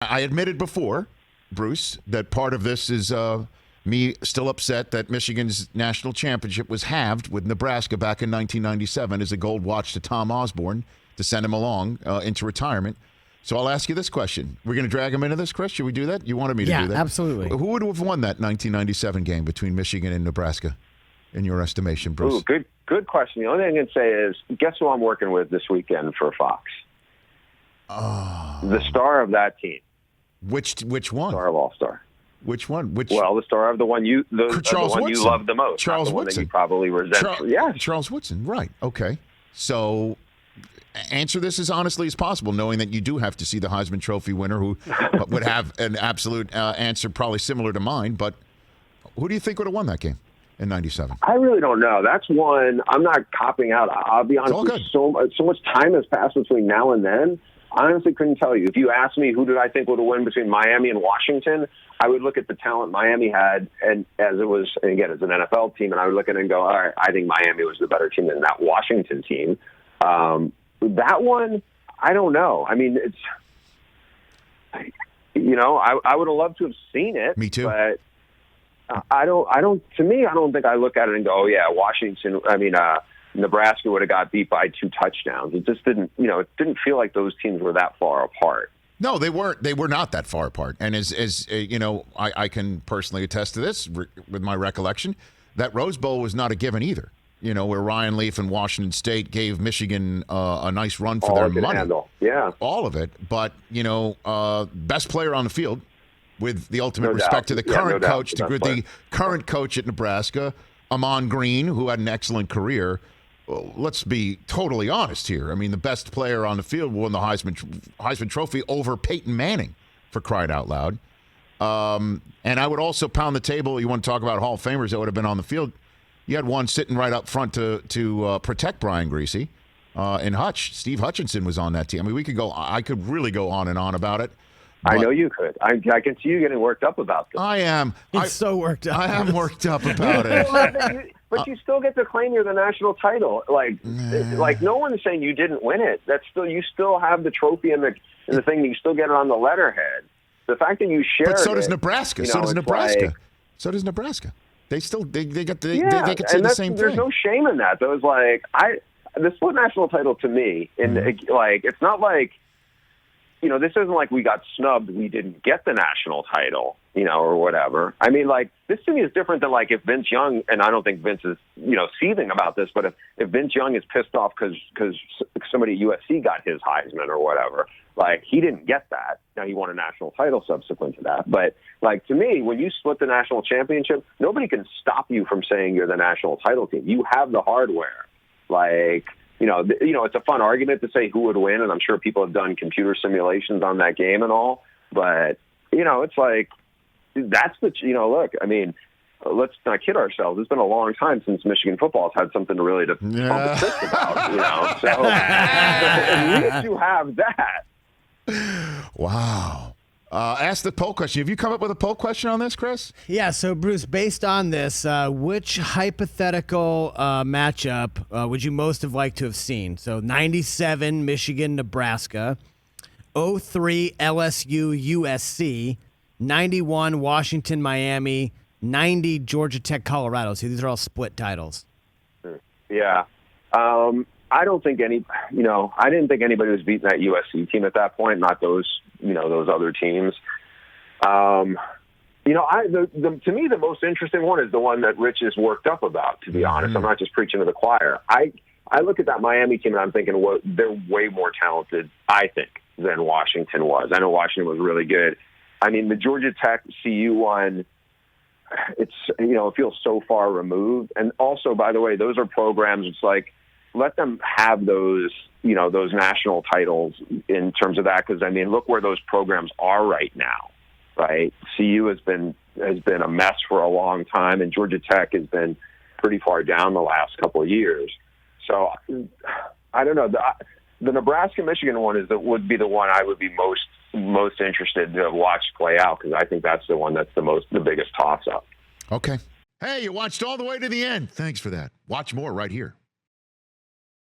I admitted before, Bruce, that part of this is me still upset that Michigan's national championship was halved with Nebraska back in 1997 as a gold watch to Tom Osborne to send him along into retirement. So I'll ask you this question. We're going to drag him into this, Chris? Should we do that? You wanted me to do that? Yeah, absolutely. Who would have won that 1997 game between Michigan and Nebraska, in your estimation, Bruce? Ooh, good question. The only thing I can say is, guess who I'm working with this weekend for Fox? The star of that team. Which one? Star of All-Star. Which one? Well, the star of the one you love the most. Charles the one Woodson. that you probably resent. Yes. Charles Woodson. Right. Okay. So answer this as honestly as possible, knowing that you do have to see the Heisman Trophy winner, who would have an absolute answer probably similar to mine. But who do you think would have won that game in '97? I really don't know. That's one I'm not copping out. I'll be honest. So much time has passed between now and then. I honestly couldn't tell you. If you asked me who did I think would have won between Miami and Washington, I would look at the talent Miami had, and as it was, and again, as an NFL team, and I would look at it and go, all right, I think Miami was the better team than that Washington team. That one, I don't know. I mean, it's, I would have loved to have seen it. Me too. But to me, I don't think I look at it and go, oh, yeah, Nebraska would have got beat by 2 touchdowns. It just didn't, it didn't feel like those teams were that far apart. No, they weren't. They were not that far apart. And as I can personally attest to this with my recollection, that Rose Bowl was not a given either. Where Ryan Leaf and Washington State gave Michigan a nice run for their money. Handle. Yeah. All of it. But, best player on the field, with the ultimate respect to the current coach, with the current coach at Nebraska, Amon Green, who had an excellent career. Well, let's be totally honest here. I mean, the best player on the field won the Heisman Trophy over Peyton Manning, for crying out loud. And I would also pound the table. You want to talk about Hall of Famers that would have been on the field. You had one sitting right up front to protect Brian Griese in Hutch. Steve Hutchinson was on that team. I mean, I could really go on and on about it. I know you could. I can see you getting wored up about this. I am. He's so worked up. I am worked up about it. But you still get to claim you're the national title. Like no one's saying you didn't win it. You still have the trophy and the thing. You still get it on the letterhead. The fact that you share. But so does Nebraska. So does Nebraska. So does Nebraska. They still they get the they could say the same thing. There's no shame in that. There was the split national title to me, and it's not like. This isn't like we got snubbed, we didn't get the national title, or whatever. I mean, this to me is different than, if Vince Young, and I don't think Vince is, seething about this, but if Vince Young is pissed off because somebody at USC got his Heisman or whatever, he didn't get that. Now, he won a national title subsequent to that. But, to me, when you split the national championship, nobody can stop you from saying you're the national title team. You have the hardware. It's a fun argument to say who would win, and I'm sure people have done computer simulations on that game and all. But, it's that's look, I mean, let's not kid ourselves. It's been a long time since Michigan football has had something really to pump the fist about, So at least you have that. Wow. Ask the poll question. Have you come up with a poll question on this, Chris? Yeah, so Bruce, based on this, which hypothetical matchup would you most have liked to have seen? So 97 Michigan, Nebraska, 03 LSU, USC, 91 Washington, Miami, 90 Georgia Tech, Colorado. See, these are all split titles. Yeah. I don't think I didn't think anybody was beating that USC team at that point, not those other teams. To me, the most interesting one is the one that Rich is worked up about, to be honest. I'm not just preaching to the choir. I look at that Miami team and I'm thinking, well, they're way more talented, I think, than Washington was. I know Washington was really good. I mean, the Georgia Tech CU one, it feels so far removed. And also, by the way, those are programs, it's let them have those national titles in terms of that. Because, I mean, look where those programs are right now, right? CU has been a mess for a long time, and Georgia Tech has been pretty far down the last couple of years. So I don't know. The Nebraska-Michigan one would be the one I would be most interested to watch play out, because I think that's the one that's the biggest toss-up. Okay. Hey, you watched all the way to the end. Thanks for that. Watch more right here.